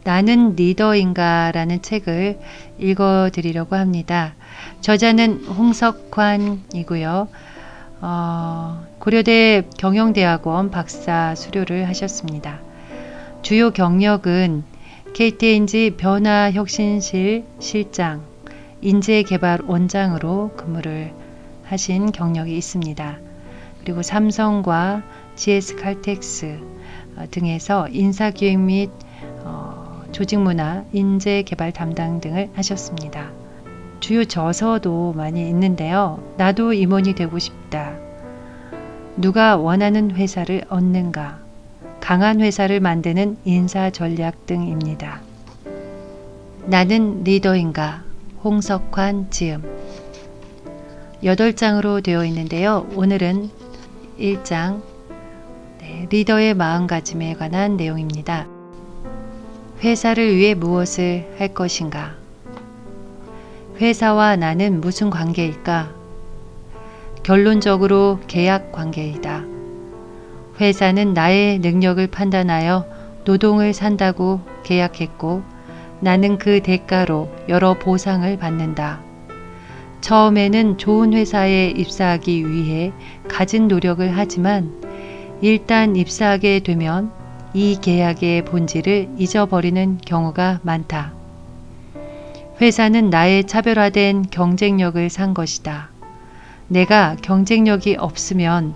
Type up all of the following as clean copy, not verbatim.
나는 리더인가 라는 책을 읽어드리려고 합니다. 저자는 홍석환이고요. 고려대 경영대학원 박사 수료를 하셨습니다. 주요 경력은 KTNG 변화혁신실 실장, 인재개발원장으로 근무를 하신 경력이 있습니다. 그리고 삼성과 GS칼텍스 등에서 인사기획 및 조직문화, 인재개발 담당 등을 하셨습니다. 주요 저서도 많이 있는데요. 나도 임원이 되고 싶다. 누가 원하는 회사를 얻는가? 강한 회사를 만드는 인사 전략 등입니다. 나는 리더인가? 홍석환 지음 8장으로 되어 있는데요. 오늘은 1장 리더의 마음가짐에 관한 내용입니다. 회사를 위해 무엇을 할 것인가? 회사와 나는 무슨 관계일까? 결론적으로 계약 관계이다. 회사는 나의 능력을 판단하여 노동을 산다고 계약했고 나는 그 대가로 여러 보상을 받는다. 처음에는 좋은 회사에 입사하기 위해 갖은 노력을 하지만 일단 입사하게 되면 이 계약의 본질을 잊어버리는 경우가 많다. 회사는 나의 차별화된 경쟁력을 산 것이다. 내가 경쟁력이 없으면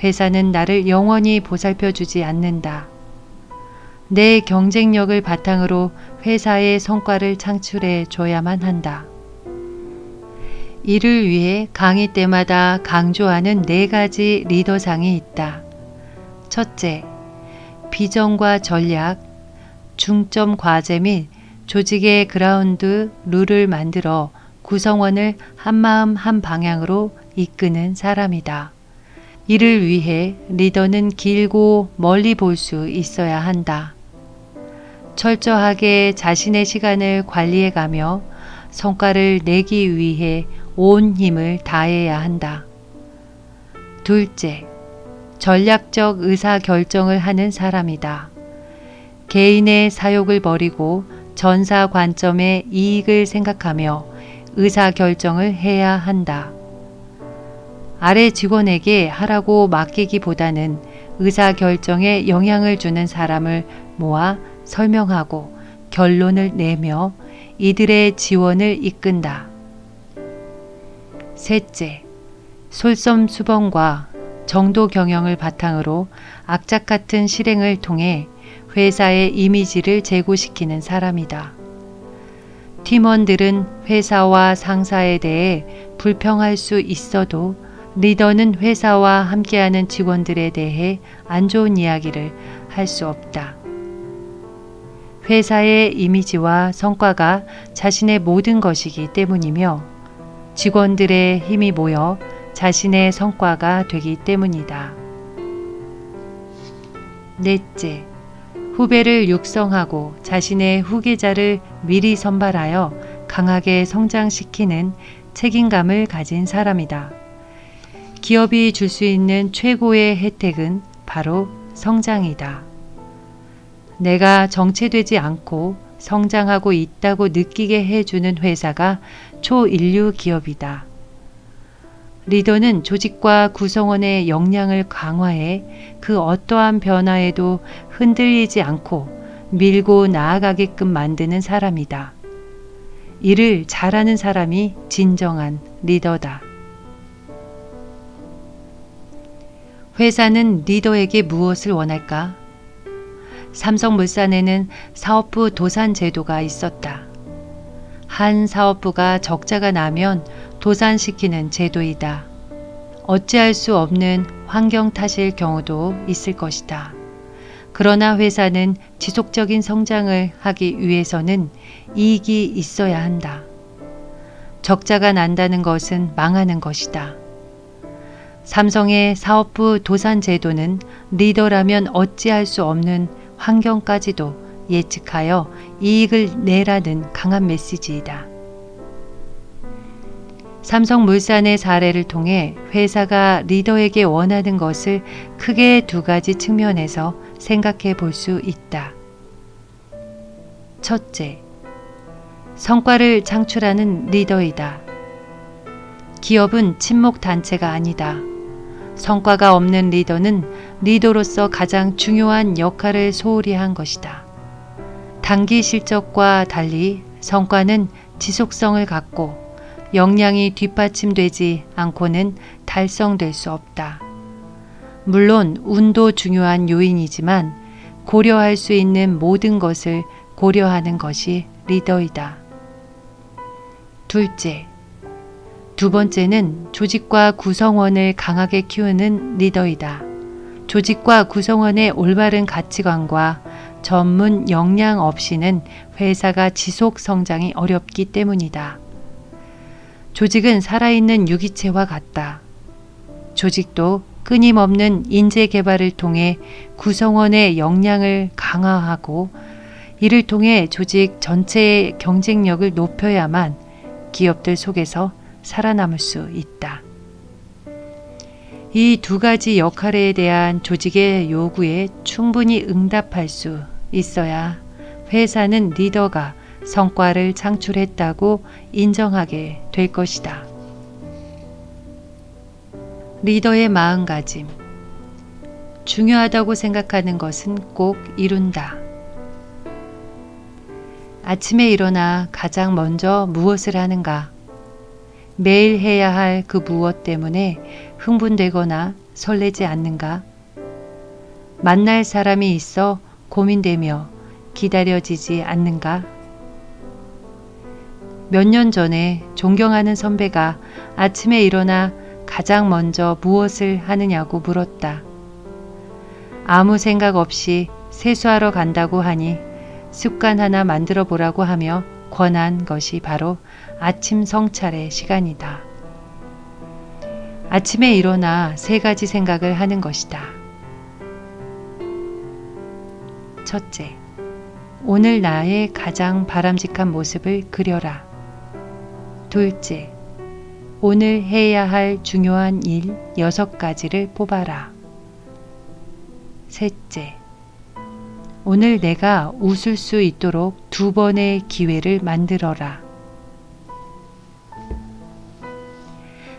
회사는 나를 영원히 보살펴주지 않는다. 내 경쟁력을 바탕으로 회사의 성과를 창출해 줘야만 한다. 이를 위해 강의 때마다 강조하는 4가지 리더상이 있다. 첫째, 비전과 전략, 중점 과제 및 조직의 그라운드 룰을 만들어 구성원을 한마음 한방향으로 이끄는 사람이다. 이를 위해 리더는 길고 멀리 볼 수 있어야 한다. 철저하게 자신의 시간을 관리해가며 성과를 내기 위해 온 힘을 다해야 한다. 둘째, 전략적 의사결정을 하는 사람이다. 개인의 사욕을 버리고 전사 관점의 이익을 생각하며 의사결정을 해야 한다. 아래 직원에게 하라고 맡기기보다는 의사결정에 영향을 주는 사람을 모아 설명하고 결론을 내며 이들의 지원을 이끈다. 셋째, 솔선수범과 정도 경영을 바탕으로 악착 같은 실행을 통해 회사의 이미지를 제고시키는 사람이다. 팀원들은 회사와 상사에 대해 불평할 수 있어도 리더는 회사와 함께하는 직원들에 대해 안 좋은 이야기를 할 수 없다. 회사의 이미지와 성과가 자신의 모든 것이기 때문이며 직원들의 힘이 모여 자신의 성과가 되기 때문이다. 넷째, 후배를 육성하고 자신의 후계자를 미리 선발하여 강하게 성장시키는 책임감을 가진 사람이다. 기업이 줄 수 있는 최고의 혜택은 바로 성장이다. 내가 정체되지 않고 성장하고 있다고 느끼게 해주는 회사가 초인류 기업이다. 리더는 조직과 구성원의 역량을 강화해 그 어떠한 변화에도 흔들리지 않고 밀고 나아가게끔 만드는 사람이다. 이를 잘하는 사람이 진정한 리더다. 회사는 리더에게 무엇을 원할까? 삼성물산에는 사업부 도산 제도가 있었다. 한 사업부가 적자가 나면 도산시키는 제도이다. 어찌할 수 없는 환경 탓일 경우도 있을 것이다. 그러나 회사는 지속적인 성장을 하기 위해서는 이익이 있어야 한다. 적자가 난다는 것은 망하는 것이다. 삼성의 사업부 도산 제도는 리더라면 어찌할 수 없는 환경까지도 예측하여 이익을 내라는 강한 메시지이다. 삼성물산의 사례를 통해 회사가 리더에게 원하는 것을 크게 2가지 측면에서 생각해 볼 수 있다. 첫째, 성과를 창출하는 리더이다. 기업은 친목 단체가 아니다. 성과가 없는 리더는 리더로서 가장 중요한 역할을 소홀히 한 것이다. 단기 실적과 달리 성과는 지속성을 갖고 역량이 뒷받침되지 않고는 달성될 수 없다. 물론 운도 중요한 요인이지만 고려할 수 있는 모든 것을 고려하는 것이 리더이다. 둘째, 두 번째는 조직과 구성원을 강하게 키우는 리더이다. 조직과 구성원의 올바른 가치관과 전문 역량 없이는 회사가 지속 성장이 어렵기 때문이다. 조직은 살아있는 유기체와 같다. 조직도 끊임없는 인재 개발을 통해 구성원의 역량을 강화하고 이를 통해 조직 전체의 경쟁력을 높여야만 기업들 속에서 살아남을 수 있다. 이 두 가지 역할에 대한 조직의 요구에 충분히 응답할 수 있어야 회사는 리더가 성과를 창출했다고 인정하게 될 것이다. 리더의 마음가짐. 중요하다고 생각하는 것은 꼭 이룬다. 아침에 일어나 가장 먼저 무엇을 하는가? 매일 해야 할 그 무엇 때문에 흥분되거나 설레지 않는가? 만날 사람이 있어 고민되며 기다려지지 않는가? 몇 년 전에 존경하는 선배가 아침에 일어나 가장 먼저 무엇을 하느냐고 물었다. 아무 생각 없이 세수하러 간다고 하니 습관 하나 만들어 보라고 하며 권한 것이 바로 아침 성찰의 시간이다. 아침에 일어나 세 가지 생각을 하는 것이다. 첫째, 오늘 나의 가장 바람직한 모습을 그려라. 둘째, 오늘 해야 할 중요한 일 6가지를 뽑아라. 셋째, 오늘 내가 웃을 수 있도록 2번의 기회를 만들어라.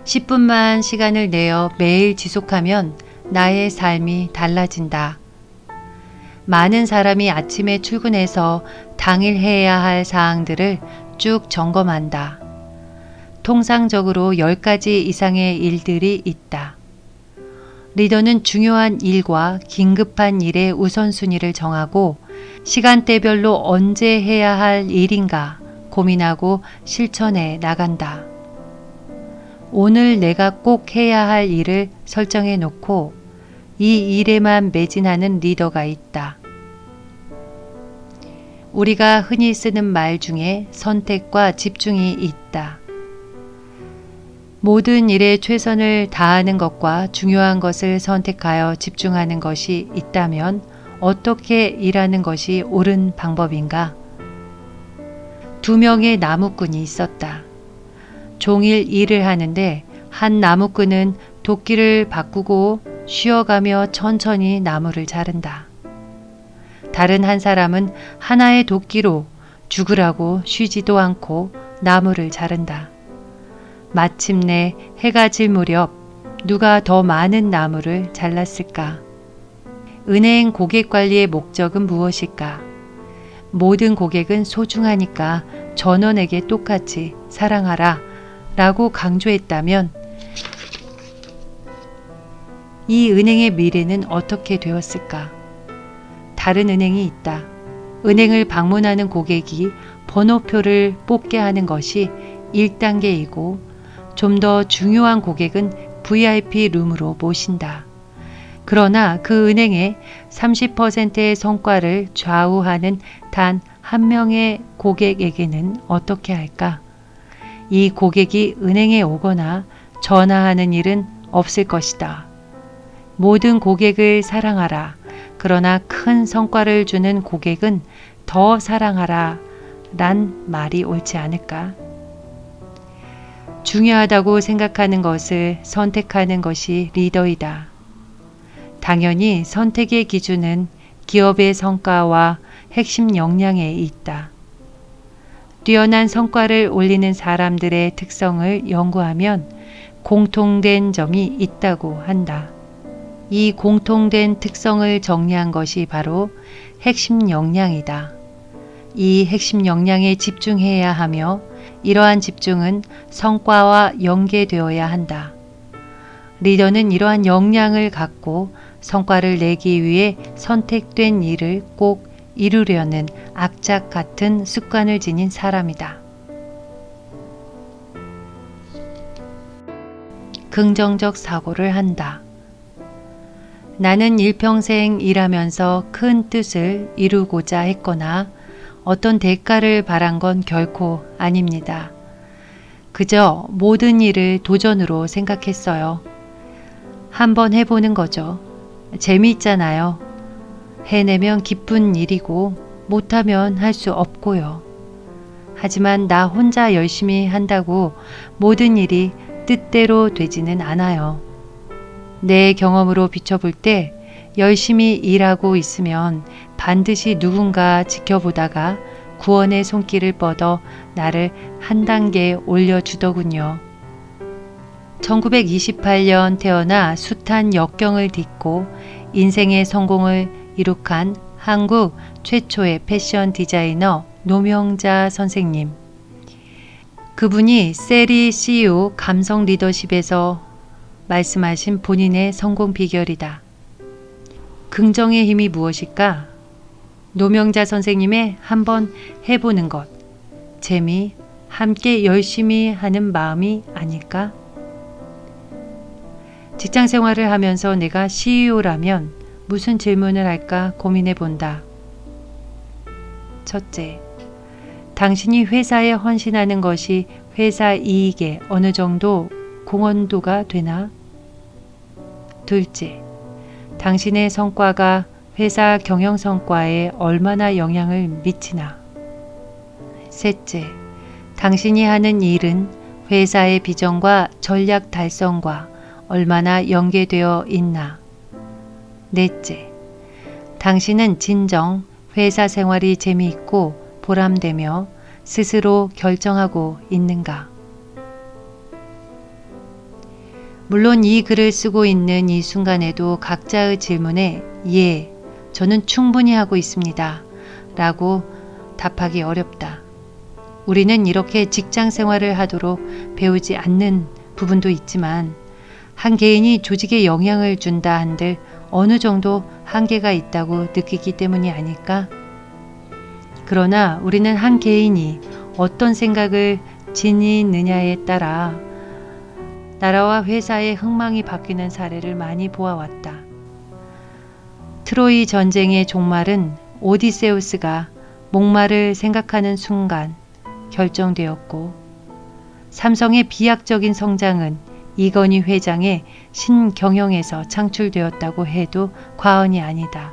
10분만 시간을 내어 매일 지속하면 나의 삶이 달라진다. 많은 사람이 아침에 출근해서 당일 해야 할 사항들을 쭉 점검한다. 통상적으로 10가지 이상의 일들이 있다. 리더는 중요한 일과 긴급한 일의 우선순위를 정하고 시간대별로 언제 해야 할 일인가 고민하고 실천해 나간다. 오늘 내가 꼭 해야 할 일을 설정해 놓고 이 일에만 매진하는 리더가 있다. 우리가 흔히 쓰는 말 중에 선택과 집중이 있다. 모든 일에 최선을 다하는 것과 중요한 것을 선택하여 집중하는 것이 있다면 어떻게 일하는 것이 옳은 방법인가? 2명의 나무꾼이 있었다. 종일 일을 하는데 한 나무꾼은 도끼를 바꾸고 쉬어가며 천천히 나무를 자른다. 다른 한 사람은 하나의 도끼로 죽으라고 쉬지도 않고 나무를 자른다. 마침내 해가 질 무렵 누가 더 많은 나무를 잘랐을까? 은행 고객 관리의 목적은 무엇일까? 모든 고객은 소중하니까 전원에게 똑같이 사랑하라 라고 강조했다면 이 은행의 미래는 어떻게 되었을까? 다른 은행이 있다. 은행을 방문하는 고객이 번호표를 뽑게 하는 것이 1단계이고 좀 더 중요한 고객은 VIP 룸으로 모신다. 그러나 그 은행의 30%의 성과를 좌우하는 단 한 명의 고객에게는 어떻게 할까? 이 고객이 은행에 오거나 전화하는 일은 없을 것이다. 모든 고객을 사랑하라. 그러나 큰 성과를 주는 고객은 더 사랑하라. 란 말이 옳지 않을까? 중요하다고 생각하는 것을 선택하는 것이 리더이다. 당연히 선택의 기준은 기업의 성과와 핵심 역량에 있다. 뛰어난 성과를 올리는 사람들의 특성을 연구하면 공통된 점이 있다고 한다. 이 공통된 특성을 정리한 것이 바로 핵심 역량이다. 이 핵심 역량에 집중해야 하며 이러한 집중은 성과와 연계되어야 한다. 리더는 이러한 역량을 갖고 성과를 내기 위해 선택된 일을 꼭 이루려는 악착 같은 습관을 지닌 사람이다. 긍정적 사고를 한다. 나는 일평생 일하면서 큰 뜻을 이루고자 했거나 어떤 대가를 바란 건 결코 아닙니다. 그저 모든 일을 도전으로 생각했어요. 한번 해보는 거죠. 재미있잖아요. 해내면 기쁜 일이고 못하면 할 수 없고요. 하지만 나 혼자 열심히 한다고 모든 일이 뜻대로 되지는 않아요. 내 경험으로 비춰볼 때 열심히 일하고 있으면 반드시 누군가 지켜보다가 구원의 손길을 뻗어 나를 한 단계 올려주더군요. 1928년 태어나 숱한 역경을 딛고 인생의 성공을 이룩한 한국 최초의 패션 디자이너 노명자 선생님. 그분이 세리 CEO 감성 리더십에서 말씀하신 본인의 성공 비결이다. 긍정의 힘이 무엇일까? 노명자 선생님의 한번 해보는 것, 재미, 함께 열심히 하는 마음이 아닐까? 직장 생활을 하면서 내가 CEO라면 무슨 질문을 할까 고민해 본다. 첫째, 당신이 회사에 헌신하는 것이 회사 이익에 어느 정도 공헌도가 되나? 둘째, 당신의 성과가 회사 경영 성과에 얼마나 영향을 미치나? 셋째, 당신이 하는 일은 회사의 비전과 전략 달성과 얼마나 연계되어 있나? 넷째, 당신은 진정 회사 생활이 재미있고 보람되며 스스로 결정하고 있는가? 물론 이 글을 쓰고 있는 이 순간에도 각자의 질문에 예, 저는 충분히 하고 있습니다. 라고 답하기 어렵다. 우리는 이렇게 직장 생활을 하도록 배우지 않는 부분도 있지만 한 개인이 조직에 영향을 준다 한들 어느 정도 한계가 있다고 느끼기 때문이 아닐까? 그러나 우리는 한 개인이 어떤 생각을 지니느냐에 따라 나라와 회사의 흥망이 바뀌는 사례를 많이 보아왔다. 트로이 전쟁의 종말은 오디세우스가 목마를 생각하는 순간 결정되었고, 삼성의 비약적인 성장은 이건희 회장의 신경영에서 창출되었다고 해도 과언이 아니다.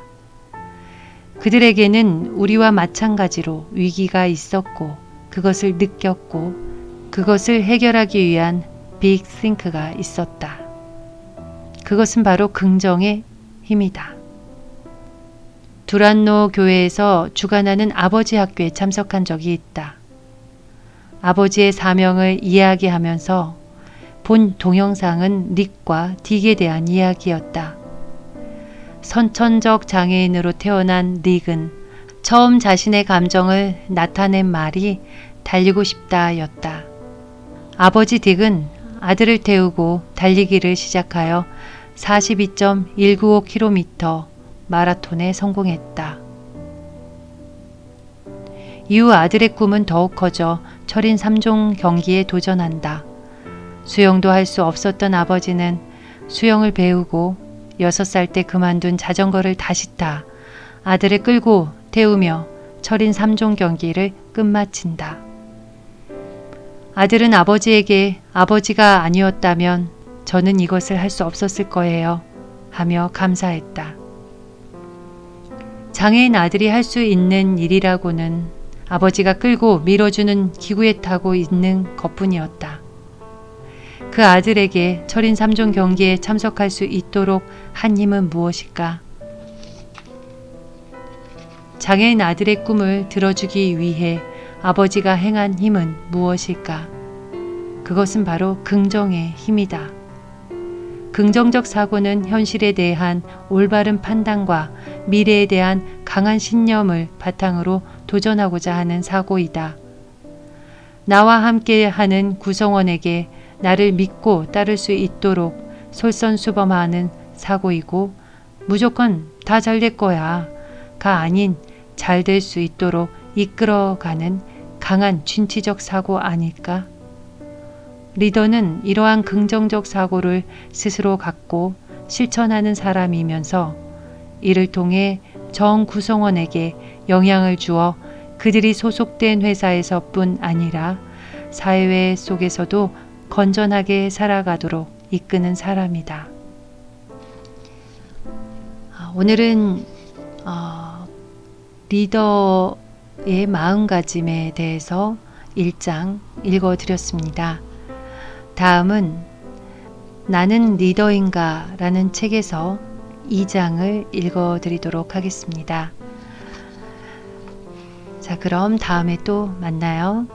그들에게는 우리와 마찬가지로 위기가 있었고 그것을 느꼈고 그것을 해결하기 위한 빅 싱크가 있었다. 그것은 바로 긍정의 힘이다. 두란노 교회에서 주관하는 아버지 학교에 참석한 적이 있다. 아버지의 사명을 이야기하면서 본 동영상은 닉과 딕에 대한 이야기였다. 선천적 장애인으로 태어난 닉은 처음 자신의 감정을 나타낸 말이 달리고 싶다 였다. 아버지 딕은 아들을 태우고 달리기를 시작하여 42.195km 마라톤에 성공했다. 이후 아들의 꿈은 더욱 커져 철인 3종 경기에 도전한다. 수영도 할 수 없었던 아버지는 수영을 배우고 6살 때 그만둔 자전거를 다시 타 아들을 끌고 태우며 철인 3종 경기를 끝마친다. 아들은 아버지에게 아버지가 아니었다면 저는 이것을 할 수 없었을 거예요 하며 감사했다. 장애인 아들이 할 수 있는 일이라고는 아버지가 끌고 밀어주는 기구에 타고 있는 것뿐이었다. 그 아들에게 철인 3종 경기에 참석할 수 있도록 한 힘은 무엇일까? 장애인 아들의 꿈을 들어주기 위해 아버지가 행한 힘은 무엇일까? 그것은 바로 긍정의 힘이다. 긍정적 사고는 현실에 대한 올바른 판단과 미래에 대한 강한 신념을 바탕으로 도전하고자 하는 사고이다. 나와 함께하는 구성원에게 나를 믿고 따를 수 있도록 솔선수범하는 사고이고, 무조건 다 잘 될 거야 가 아닌 잘 될 수 있도록 이끌어가는 강한 진취적 사고 아닐까? 리더는 이러한 긍정적 사고를 스스로 갖고 실천하는 사람이면서 이를 통해 전 구성원에게 영향을 주어 그들이 소속된 회사에서뿐 아니라 사회 속에서도 건전하게 살아가도록 이끄는 사람이다. 오늘은 리더의 마음가짐에 대해서 1장 읽어드렸습니다. 다음은 나는 리더인가 라는 책에서 2장을 읽어드리도록 하겠습니다. 자, 그럼 다음에 또 만나요.